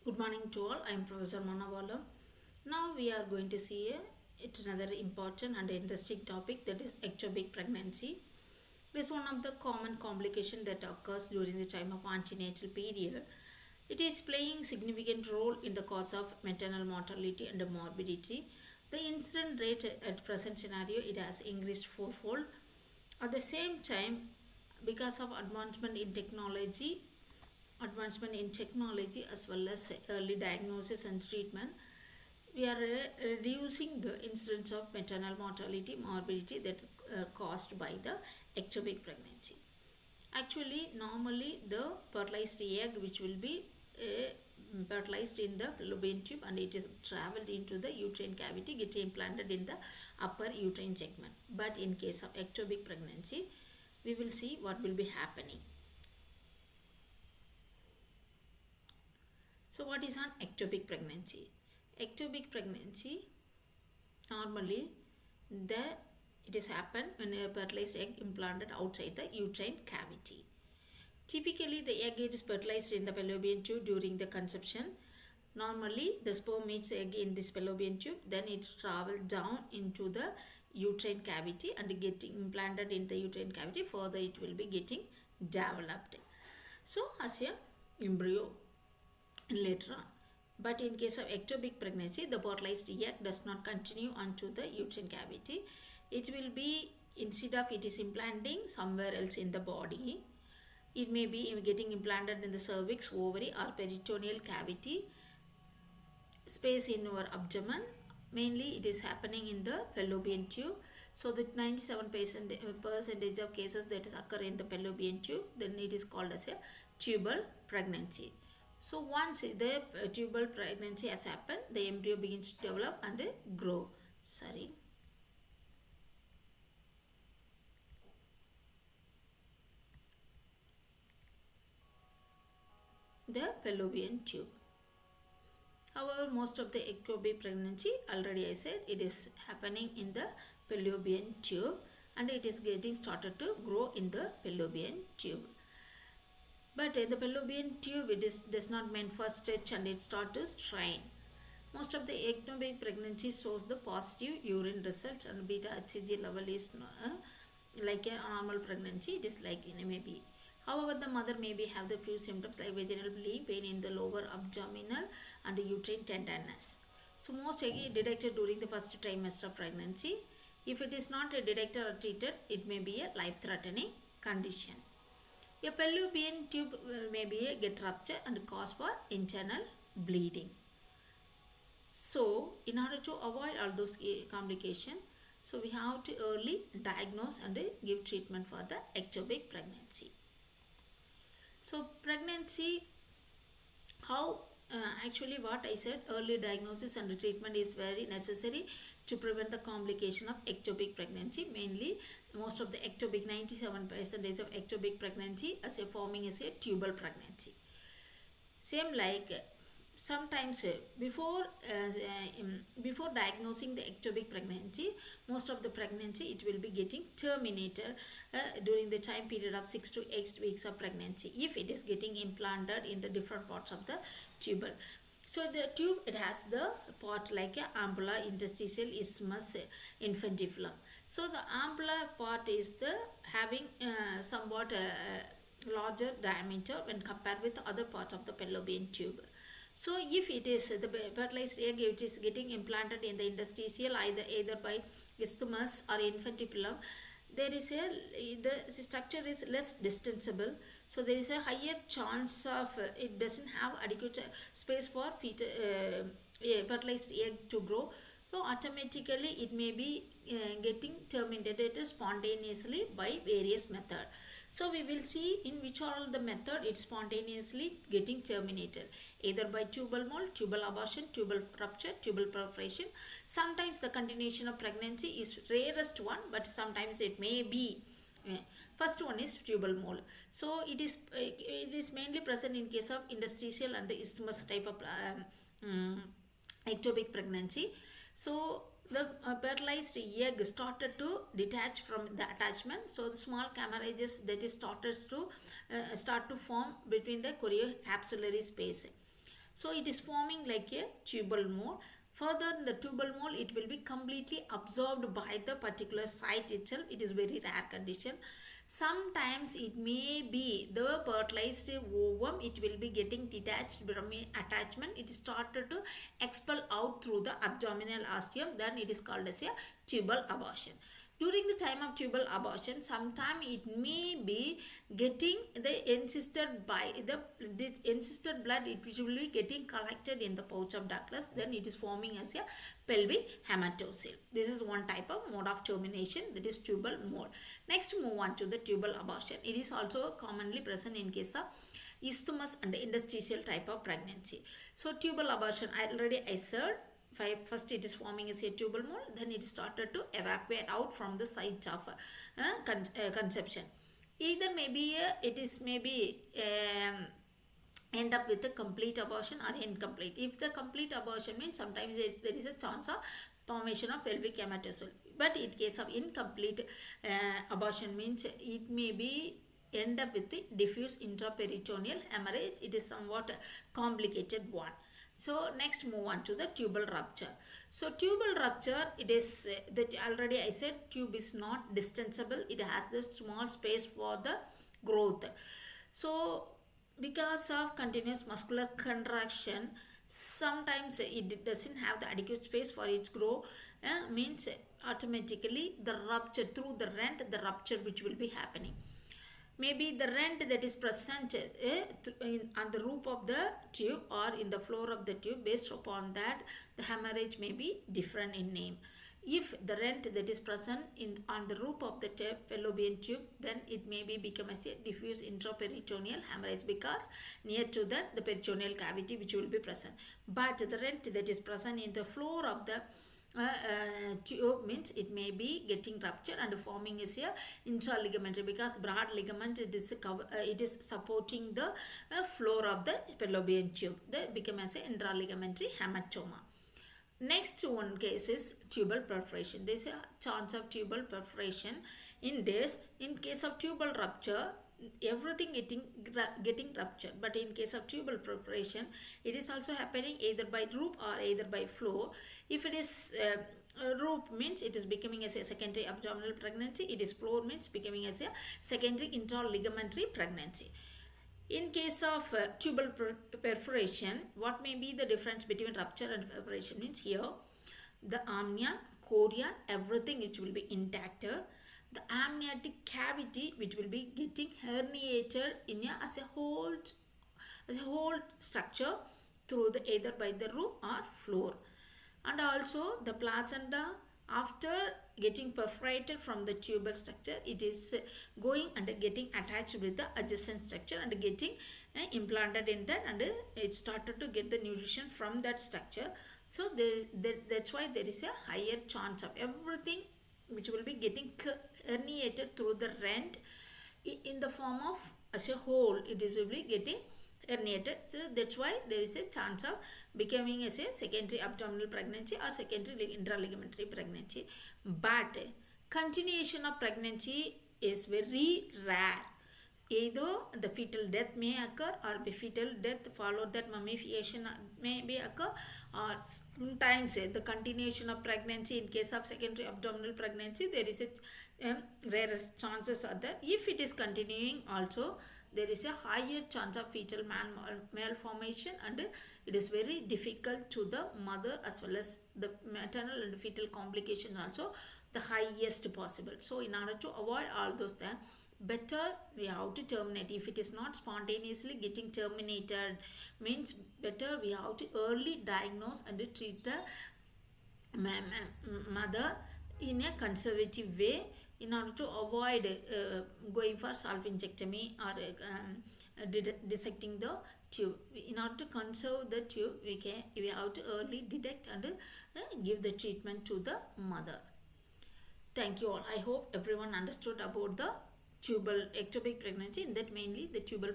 Good morning to all. I am Prof.Manavalam. Now we are going to see another important and interesting topic, that is ectopic pregnancy. It is one of the common complications that occurs during the time of antenatal period. It is playing significant role in the cause of maternal mortality and morbidity. The incidence rate at present scenario, it has increased fourfold. At the same time, because of advancement in technology as well as early diagnosis and treatment, we are reducing the incidence of maternal mortality morbidity that caused by the ectopic pregnancy. Actually, normally the fertilized egg which will be fertilized in the fallopian tube, and it is traveled into the uterine cavity, get implanted in the upper uterine segment. But in case of ectopic pregnancy, we will see what will be happening. So what is an ectopic pregnancy? Ectopic pregnancy, normally it is happen when a fertilized egg implanted outside the uterine cavity. Typically, the egg is fertilized in the fallopian tube during the conception. Normally, the sperm meets the egg in this fallopian tube, then it travels down into the uterine cavity and getting implanted in the uterine cavity. Further, it will be getting developed. So, as a embryo later on. But in case of ectopic pregnancy, the fertilized egg does not continue onto the uterine cavity. It will be, instead of it is implanting somewhere else in the body, it may be getting implanted in the cervix, ovary or peritoneal cavity, space in your abdomen. Mainly it is happening in the fallopian tube. So the 97% of cases that occur in the fallopian tube, then it is called as a tubal pregnancy. So once the tubal pregnancy has happened, the embryo begins to develop and grow. The fallopian tube. However, most of the ectopic pregnancy, already I said, it is happening in the fallopian tube, and it is getting started to grow in the fallopian tube. But the fallopian tube, does not mean for stretch and it starts to strain. Most of the ectopic pregnancy shows the positive urine results, and beta HCG level is like a normal pregnancy. It is like maybe. However, the mother maybe have the few symptoms like vaginal bleeding, pain in the lower abdominal and uterine tenderness. So most again detected during the first trimester of pregnancy. If it is not detected or treated, it may be a life-threatening condition. A fallopian tube may be get rupture and cause for internal bleeding. So, in order to avoid all those complications, so we have to early diagnose and give treatment for the ectopic pregnancy. So, pregnancy, how actually what I said, early diagnosis and treatment is very necessary to prevent the complication of ectopic pregnancy. Mainly, most of the ectopic, 97% of ectopic pregnancy as a forming as a tubal pregnancy. Same like sometimes before diagnosing the ectopic pregnancy, most of the pregnancy it will be getting terminated during the time period of 6 to 8 weeks of pregnancy if it is getting implanted in the different parts of the tubal. So the tube, it has the part like a ampulla, interstitial, isthmus, infundibulum. So the ampulla part is the having somewhat larger diameter when compared with other parts of the fallopian tube. So if it is the fertilized egg, it is getting implanted in the interstitial either by isthmus or infundibulum, there is the structure is less distensible, so there is a higher chance of it doesn't have adequate space for fertilized egg to grow. So automatically it may be getting terminated spontaneously by various methods. So we will see in which are all the method it's spontaneously getting terminated, either by tubal mold, tubal abortion, tubal rupture, tubal perforation. Sometimes the continuation of pregnancy is rarest one, but sometimes it may be. First one is tubal mold. So it is mainly present in case of interstitial and the isthmus type of ectopic pregnancy. So the fertilized egg started to detach from the attachment. So the small camarages that is started to start to form between the chorioapsullary space. So it is forming like a tubal mole. Further, in the tubal mole, it will be completely absorbed by the particular site itself. It is very rare condition. Sometimes it may be the fertilized ovum, it will be getting detached from attachment. It is started to expel out through the abdominal ostium. Then it is called as a tubal abortion. During the time of tubal abortion, sometime it may be getting the encysted by the encysted blood, it will be getting collected in the pouch of ductless. Then it is forming as a pelvic hematocele. This is one type of mode of termination, that is tubal mole. Next, move on to the tubal abortion. It is also commonly present in case of isthmus and interstitial type of pregnancy. So tubal abortion, I said, first it is forming as a tubal mole, then it started to evacuate out from the site of conception. Either maybe it is maybe end up with a complete abortion or incomplete. If the complete abortion means sometimes there is a chance of formation of pelvic hematocele, but in case of incomplete abortion means it may be end up with the diffuse intraperitoneal hemorrhage. It is somewhat complicated one. So next, move on to the tubal rupture. So tubal rupture, it is that already I said tube is not distensible. It has this small space for the growth. So because of continuous muscular contraction, sometimes it doesn't have the adequate space for its growth. Means automatically the rupture through the rent, the rupture which will be happening. Maybe the rent that is present on the roof of the tube or in the floor of the tube, based upon that the hemorrhage may be different in name. If the rent that is present on the roof of the fallopian tube, then it may be become as a diffuse intraperitoneal hemorrhage, because near to that the peritoneal cavity which will be present. But the rent that is present in the floor of the tube means it may be getting ruptured and forming as a intraligamentary, because broad ligament it is supporting the floor of the fallopian tube. They become as a intraligamentary hematoma. Next one case is tubal perforation. There is a chance of tubal perforation. In case of tubal rupture, everything getting ruptured, but in case of tubal perforation, it is also happening either by roof or either by floor. If it is roof means it is becoming as a secondary abdominal pregnancy. It is floor means becoming as a secondary intraligamentary pregnancy. In case of tubal perforation, what may be the difference between rupture and perforation means here the amnion, chorion, everything which will be intact. The amniotic cavity which will be getting herniated in as a whole structure through the either by the roof or floor. And also the placenta, after getting perforated from the tubal structure, it is going and getting attached with the adjacent structure and getting implanted in that, and it started to get the nutrition from that structure. So that's why there is a higher chance of everything which will be getting herniated through the rent in the form of as a whole. It will be getting herniated. So that's why there is a chance of becoming as a secondary abdominal pregnancy or secondary intraligamentary pregnancy. But continuation of pregnancy is very rare. Either the fetal death may occur, or the fetal death followed that mummification may be occur, or sometimes the continuation of pregnancy in case of secondary abdominal pregnancy, there is a rarest chances are there. If it is continuing also, there is a higher chance of fetal malformation, and it is very difficult to the mother as well as the maternal and fetal complication also the highest possible. So in order to avoid all those things, better we have to terminate. If it is not spontaneously getting terminated means better we have to early diagnose and treat the mother in a conservative way, in order to avoid going for salpingectomy or dissecting the tube. In order to conserve the tube, we have to early detect and give the treatment to the mother. Thank you all. I hope everyone understood about the tubal ectopic pregnancy, and that mainly the tubal